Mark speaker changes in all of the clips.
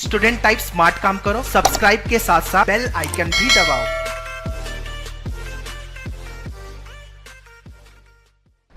Speaker 1: Student type smart काम करो, subscribe के साथ साथ बेल आइकन भी दबाओ।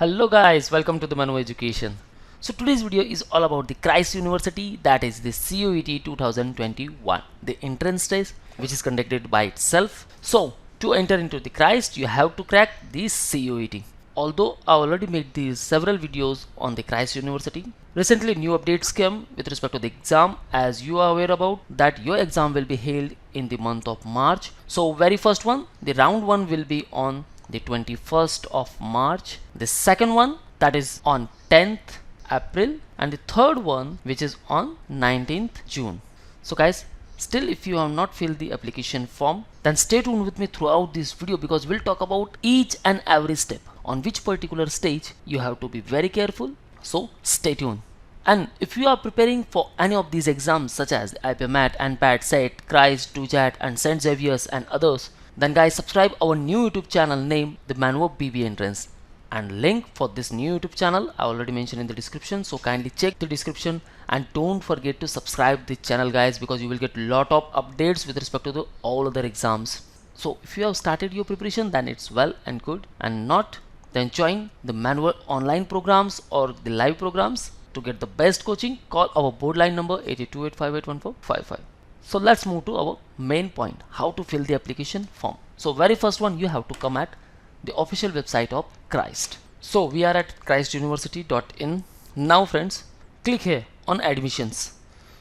Speaker 2: Hello guys, welcome to the Manu Education. So today's video is all about the Christ University, that is the CUET 2021, the entrance test which is conducted by itself. So to enter into the Christ, you have to crack this CUET. Although I already made these several videos on the Christ University, recently new updates came with respect to the exam. As you are aware about that, your exam will be held in the month of March. So very first one, the round 1 will be on the 21st of March, the second one that is on 10th April, and the third one which is on 19th June. So guys, still if you have not filled the application form, then stay tuned with me throughout this video, because we'll talk about each and every step on which particular stage you have to be very careful. So stay tuned. And if you are preparing for any of these exams such as IPMAT, ANPAT, SET, Christ, TUJAT and St. Xavier's and others, then guys, subscribe our new YouTube channel named the Manu BB Entrance, and link for this new YouTube channel I already mentioned in the description. So kindly check the description and don't forget to subscribe the channel guys, because you will get lot of updates with respect to the all other exams. So if you have started your preparation, then it's well and good, and not, then join the manual online programs or the live programs. To get the best coaching, call our board line number 8285814555. So let's move to our main point, how to fill the application form. So very first one, you have to come at the official website of Christ. So we are at christuniversity.in. Now friends, click here on admissions.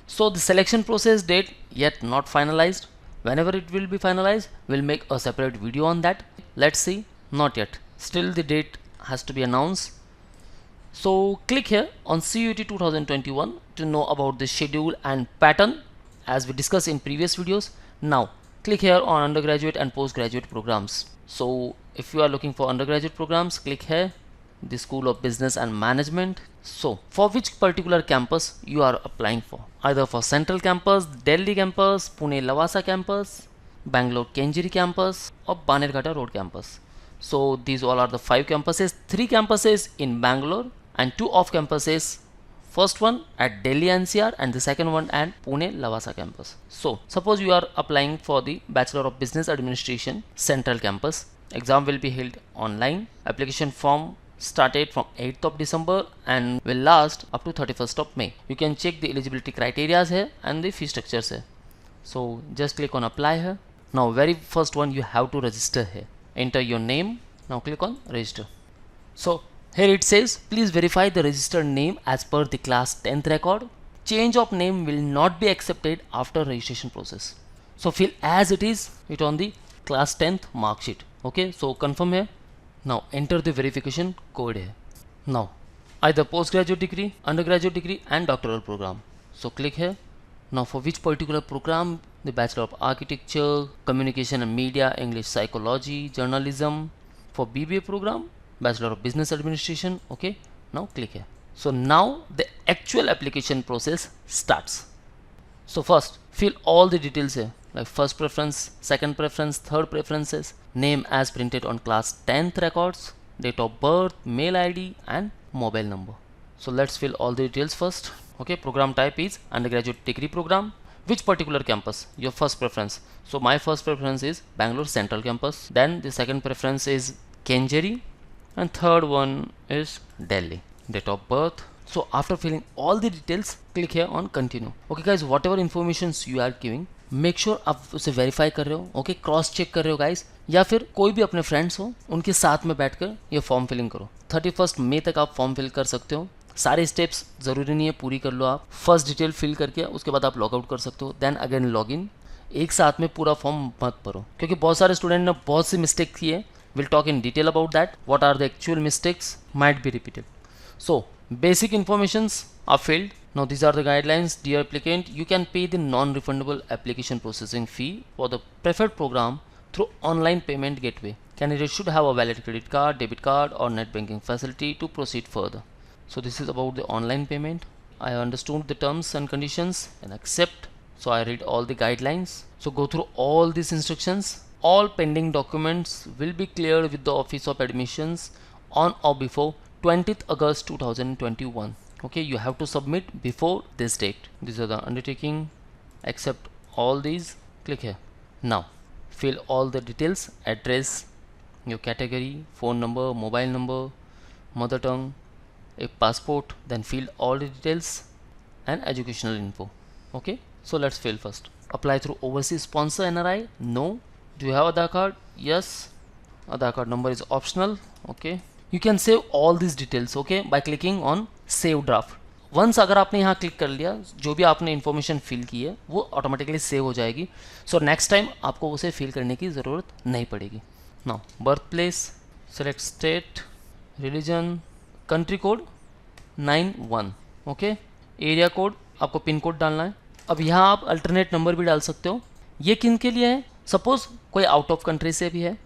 Speaker 2: So the selection process date yet not finalized. Whenever it will be finalized, we'll make a separate video on that. Let's see, not yet. Still the date has to be announced. So click here on CUET 2021 to know about the schedule and pattern as we discussed in previous videos. Now click here on undergraduate and postgraduate programs. So if you are looking for undergraduate programs, click here, the School of Business and Management. So for which particular campus you are applying for, either for Central campus, Delhi campus, Pune Lavasa campus, Bangalore Kenjiri campus or Banerghatta Road campus. So these all are the 5 campuses, 3 campuses in Bangalore and 2 off campuses. First one at Delhi NCR and the second one at Pune Lavasa campus. So suppose you are applying for the Bachelor of Business Administration Central campus. Exam will be held online. Application form started from 8th of December and will last up to 31st of May. You can check the eligibility criteria here and the fee structures here. So just click on apply here. Now very first one, you have to register here. Enter your name. Now click on register. So here it says, please verify the registered name as per the class 10th record. Change of name will not be accepted after registration process. So fill as it is it on the class 10th mark sheet. Okay, so confirm here. Now enter the verification code here. Now either postgraduate degree, undergraduate degree and doctoral program. So click here. Now for which particular program, the Bachelor of Architecture, Communication and Media, English Psychology, Journalism. For BBA program, Bachelor of Business Administration. Okay, now click here. So now the actual application process starts. So first fill all the details here, like first preference, second preference, third preferences, name as printed on class 10th records, date of birth, mail ID and mobile number. So let's fill all the details first. Okay, program type is undergraduate degree program. Which particular campus, your first preference? So my first preference is Bangalore Central campus. Then the second preference is Kenjiri, and third one is Delhi. Date of birth. So after filling all the details, click here on continue. Okay guys, whatever informations you are giving, make sure आप उसे verify कर रहे हो. Okay, cross check कर रहे हो guys, या फिर कोई भी अपने friends हो उनके साथ में बैठकर ये फॉर्म फिलिंग करो. 31st मई तक आप फॉर्म फिल कर सकते हो. सारे स्टेप्स जरूरी नहीं है पूरी कर लो आप. फर्स्ट डिटेल फिल करके उसके बाद आप लॉगआउट कर सकते हो. Then again log in. एक साथ में पूरा फॉर्म मत भरो, क्योंकि बहुत सारे स्टूडेंट ने बहुत सी मिस्टेक की है. We'll talk in detail about that. What are the actual mistakes might be repeated. So basic informations are filled. Now these are the guidelines. Dear applicant, you can pay the non-refundable application processing fee for the preferred program through online payment gateway. Candidate should have a valid credit card, debit card or net banking facility to proceed further. So this is about the online payment. I understood the terms and conditions and accept. So I read all the guidelines. So go through all these instructions. All pending documents will be cleared with the Office of Admissions on or before 20th August 2021. Okay, you have to submit before this date. These are the undertaking. accept all these, click here. Now fill all the details, address, your category, phone number, mobile number, mother tongue, a passport, then fill all the details and educational info. Okay, so let's fill first. Apply through overseas sponsor NRI, no. Do you have Aadhaar card? Yes. Aadhaar card number is optional. Okay, you can save all these details, okay, by clicking on save draft. Once अगर आपने यहाँ click कर लिया, जो भी आपने information fill की है वो ऑटोमेटिकली सेव हो जाएगी. सो नेक्स्ट टाइम आपको उसे फिल करने की ज़रूरत नहीं पड़ेगी. Now birth place, select state, religion, country code 91, okay. Area code आपको पिन कोड डालना है. अब यहाँ आप अल्टरनेट नंबर भी डाल सकते हो. ये किन के लिए है? सपोज कोई आउट ऑफ कंट्री से भी है,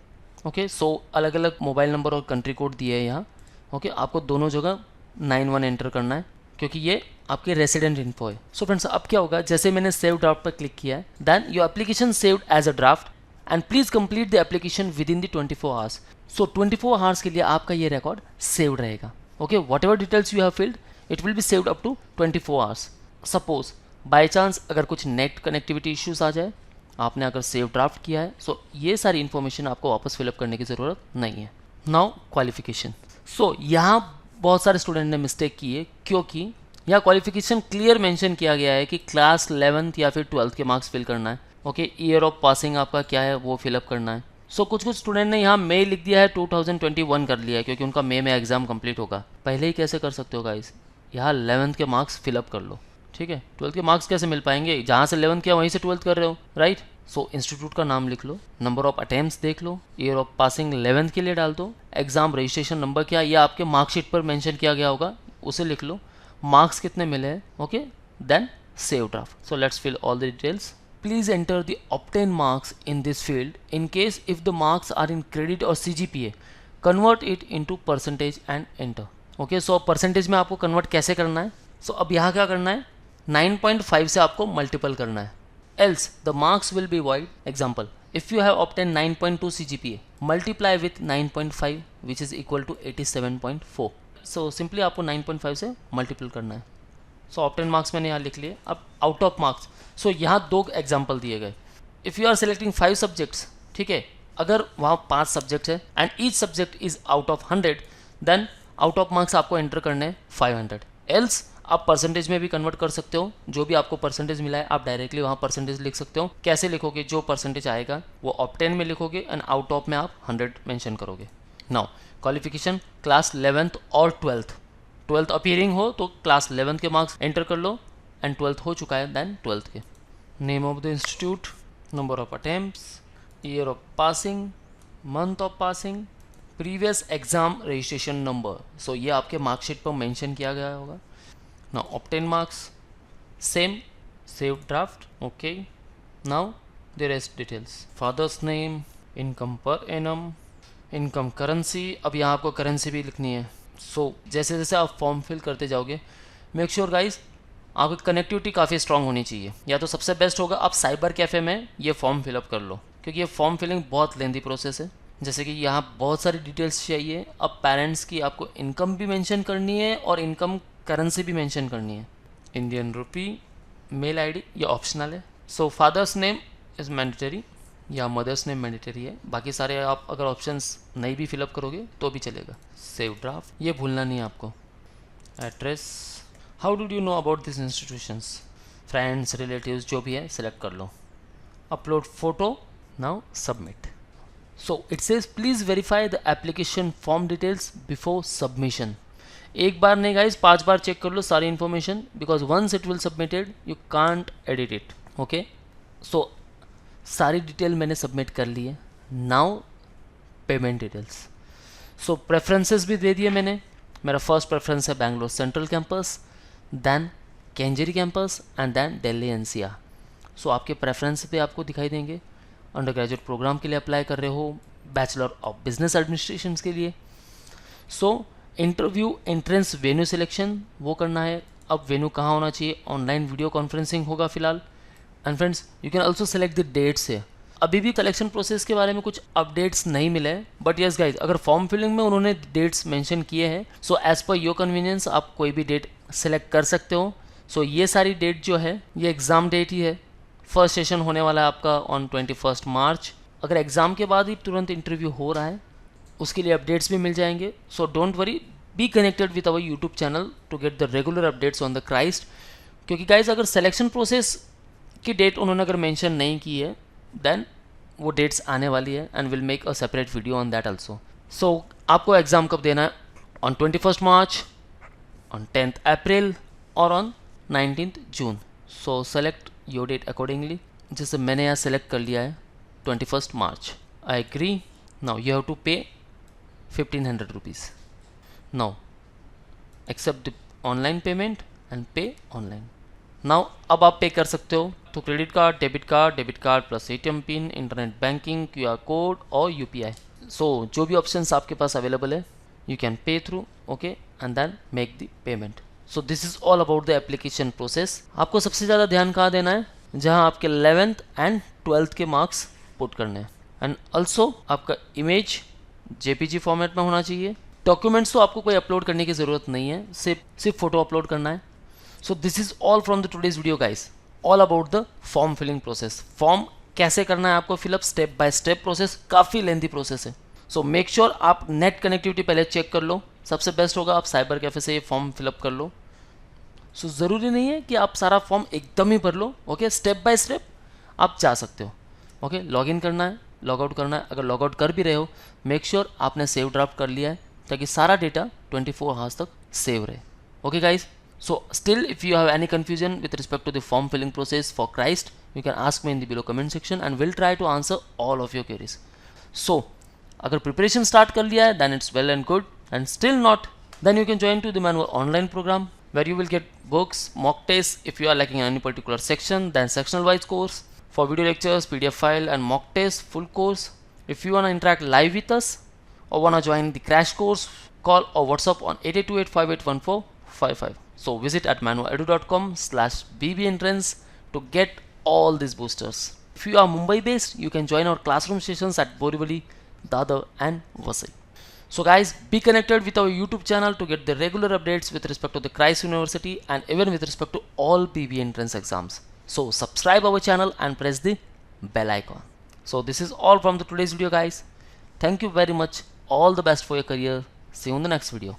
Speaker 2: ओके. सो अलग अलग मोबाइल नंबर और कंट्री कोड दिए है यहाँ, ओके. आपको दोनों जगह 91 एंटर करना है क्योंकि ये आपके रेसिडेंट इन्फो है. सो फ्रेंड्स, अब क्या होगा, जैसे मैंने सेव ड्राफ्ट पर क्लिक किया है, then your application saved as a draft and please complete the application within the 24 hours. So 24 hours के लिए आपका ये रिकॉर्ड सेव्ड रहेगा, okay. Whatever details you have filled it will be saved up to 24 hours. Suppose by chance अगर कुछ net connectivity issues आ जाए, आपने अगर सेव ड्राफ्ट किया है, सो ये सारी इन्फॉर्मेशन आपको वापस फिलअप करने की ज़रूरत नहीं है. Now qualification. सो यहाँ बहुत सारे स्टूडेंट ने मिस्टेक की है क्योंकि यहाँ क्वालिफिकेशन क्लियर मेंशन किया गया है कि क्लास 11th या फिर 12th के मार्क्स फिल करना है, ओके. ईयर ऑफ पासिंग आपका क्या है वो फिलअप करना है. सो कुछ स्टूडेंट ने यहाँ मई लिख दिया है, 2021 कर लिया है क्योंकि उनका मई में एग्जाम कंप्लीट होगा. पहले ही कैसे कर सकते हो गाइस, यहाँ 11th के मार्क्स फिलअप कर लो, ठीक है. 12th के मार्क्स कैसे मिल पाएंगे, जहाँ से 11th किया वहीं से 12th कर रहे हो, राइट. सो इंस्टीट्यूट का नाम लिख लो, नंबर ऑफ अटेम्प्ट्स देख लो, ईयर ऑफ पासिंग 11th के लिए डाल दो, एग्जाम रजिस्ट्रेशन नंबर क्या ये आपके मार्कशीट पर मेंशन किया गया होगा उसे लिख लो, मार्क्स कितने मिले हैं, okay. Then save draft. So let's fill all the details. Please enter the obtain marks in this field in case if the marks are in credit or CGPA. Convert it into percentage and enter, okay. So percentage में आपको convert कैसे करना है. सो अब यहाँ क्या करना है, 9.5 से आपको मल्टीपल करना है. Else the marks will be void. Example, if you have obtained 9.2 CGPA, multiply with 9.5 which is equal to 87.4. So simply आपको 9.5 से मल्टीपल करना है. So obtained marks मैंने यहाँ लिख लिए. अब out of marks, so यहाँ दो एग्जाम्पल दिए गए. If you are selecting 5 subjects, ठीक है, अगर वहाँ 5 सब्जेक्ट है and each subject is out of 100, then out of marks आपको एंटर करने हैं 500. Else आप परसेंटेज में भी कन्वर्ट कर सकते हो, जो भी आपको परसेंटेज मिला है आप डायरेक्टली वहाँ परसेंटेज लिख सकते हो. कैसे लिखोगे, जो परसेंटेज आएगा वो ऑब्टेन में लिखोगे एंड आउट ऑफ में आप 100 मेंशन करोगे. नाउ क्वालिफिकेशन क्लास 11th और 12th अपीयरिंग हो तो क्लास 11th के मार्क्स एंटर कर लो एंड 12th हो चुका है देन 12th के. Name of the institute, number of attempts, year of passing, month of passing, previous exam registration number. So ये आपके मार्कशीट पर मेंशन किया गया होगा. Now obtain marks, same, save draft, okay. Now the rest details, father's name, income per annum, income currency. अब यहाँ आपको currency भी लिखनी है. So जैसे जैसे आप फॉर्म फिल करते जाओगे, मेक श्योर गाइज आपकी कनेक्टिविटी काफ़ी स्ट्रांग होनी चाहिए. या तो सबसे बेस्ट होगा आप साइबर कैफ़े में ये फॉर्म फिलअप कर लो क्योंकि ये फॉर्म फिलिंग बहुत लेंदी प्रोसेस है. जैसे कि यहाँ बहुत सारी डिटेल्स चाहिए. अब पेरेंट्स की आपको इनकम भी मेंशन करनी है और इनकम करेंसी भी मेंशन करनी है. इंडियन रुपी, मेल आईडी ये ऑप्शनल है. सो फादर्स नेम इज़ मैंडेटरी या मदर्स नेम मैंडेटरी है. बाकी सारे आप अगर ऑप्शंस नहीं भी फिलअप करोगे तो भी चलेगा. सेव ड्राफ्ट ये भूलना नहीं है आपको. Address, how do you know about this institutions, friends relatives जो भी है सिलेक्ट कर लो. Upload photo, now submit. So it says please verify the application form details before submission. एक बार नहीं गाइज 5 बार चेक कर लो सारी information because once it will submitted you can't edit it, okay. So सारी डिटेल मैंने सबमिट कर ली है. Now payment details. So preferences भी दे दिए मैंने. मेरा फर्स्ट प्रेफरेंस है Bangalore central campus, then Kengeri campus and then Delhi NCR. So आपके प्रेफरेंस पे आपको दिखाई देंगे. अंडर ग्रेजुएट प्रोग्राम के लिए अप्लाई कर रहे हो, बैचलर ऑफ बिजनेस एडमिनिस्ट्रेशन के लिए. So interview entrance venue selection वो करना है. अब वेन्यू कहाँ होना चाहिए, ऑनलाइन वीडियो कॉन्फ्रेंसिंग होगा फिलहाल. And friends you can also select the dates है. अभी भी कलेक्शन प्रोसेस के बारे में कुछ अपडेट्स नहीं मिले हैं बट यस गाइज अगर फॉर्म फिलिंग में उन्होंने डेट्स मेंशन किए हैं so as per your convenience आप कोई भी डेट सेलेक्ट कर सकते हो. सो ये सारी डेट जो है ये एग्ज़ाम डेट ही है. फर्स्ट सेशन होने वाला है आपका ऑन 21 मार्च। अगर एग्ज़ाम के बाद ही तुरंत इंटरव्यू हो रहा है उसके लिए अपडेट्स भी मिल जाएंगे। So don't worry, be connected with our YouTube channel to get the regular updates on the Christ. क्योंकि गाइज अगर सिलेक्शन प्रोसेस की डेट उन्होंने अगर मेंशन नहीं की है देन वो डेट्स आने वाली है and will make a separate video on that also. So आपको एग्ज़ाम कब देना है? On 21 March, on 10th April और on 19th June. So select your date accordingly. जैसे मैंने यहाँ सेलेक्ट कर लिया है 21 March. I agree. Now you have to pay 1500 rupees. Now accept the online payment and pay online. Now अब आप pay कर सकते हो तो credit card, debit card plus ATM pin, internet banking, QR code और UPI। सो जो भी options आपके पास अवेलेबल है यू कैन पे through, okay, and then make the payment. So this is all about the application process. आपको सबसे ज़्यादा ध्यान कहाँ देना है? जहाँ आपके 11th एंड 12th के मार्क्स पुट करने हैं। एंड ऑल्सो आपका इमेज JPG फॉर्मेट में होना चाहिए। डॉक्यूमेंट्स तो आपको कोई अपलोड करने की ज़रूरत नहीं है, सिर्फ फोटो अपलोड करना है। So this is all from the today's video guys, all about the form filling process. Form कैसे करना है आपको fill up, step by step process, काफ़ी लेंथी प्रोसेस है। सो मेक श्योर आप नेट कनेक्टिविटी पहले चेक कर लो। सबसे बेस्ट होगा आप साइबर कैफे से ये फॉर्म फिलअप कर लो। सो ज़रूरी नहीं है कि आप सारा फॉर्म एकदम ही भर लो, ओके, स्टेप बाय स्टेप आप जा सकते हो। ओके, लॉगिन करना है, लॉग आउट करना है। अगर लॉग आउट कर भी रहे हो मेक श्योर आपने सेव ड्राफ्ट कर लिया है ताकि सारा डेटा 24 आवर्स तक सेव रहे। Okay guys, so still if you have any confusion with respect to the form filling process for Christ you can ask me in the below comment section and will try to answer all of your queries. So अगर preparation start कर लिया है then it's well and good, and still not then you can join to the manual online program where you will get books, mock tests if you are lacking in any particular section, then sectional wise course for video lectures, PDF file and mock tests, full course. If you want to interact live with us or want to join the crash course, call or WhatsApp on 8828581455. So visit at manualedu.com/bb-entrance to get all these boosters. If you are Mumbai based you can join our classroom sessions at Borivali, Dadar and Vasai. So guys, be connected with our YouTube channel to get the regular updates with respect to the Christ University and even with respect to all PB entrance exams. So subscribe our channel and press the bell icon. So this is all from the today's video guys. Thank you very much. All the best for your career. See you in the next video.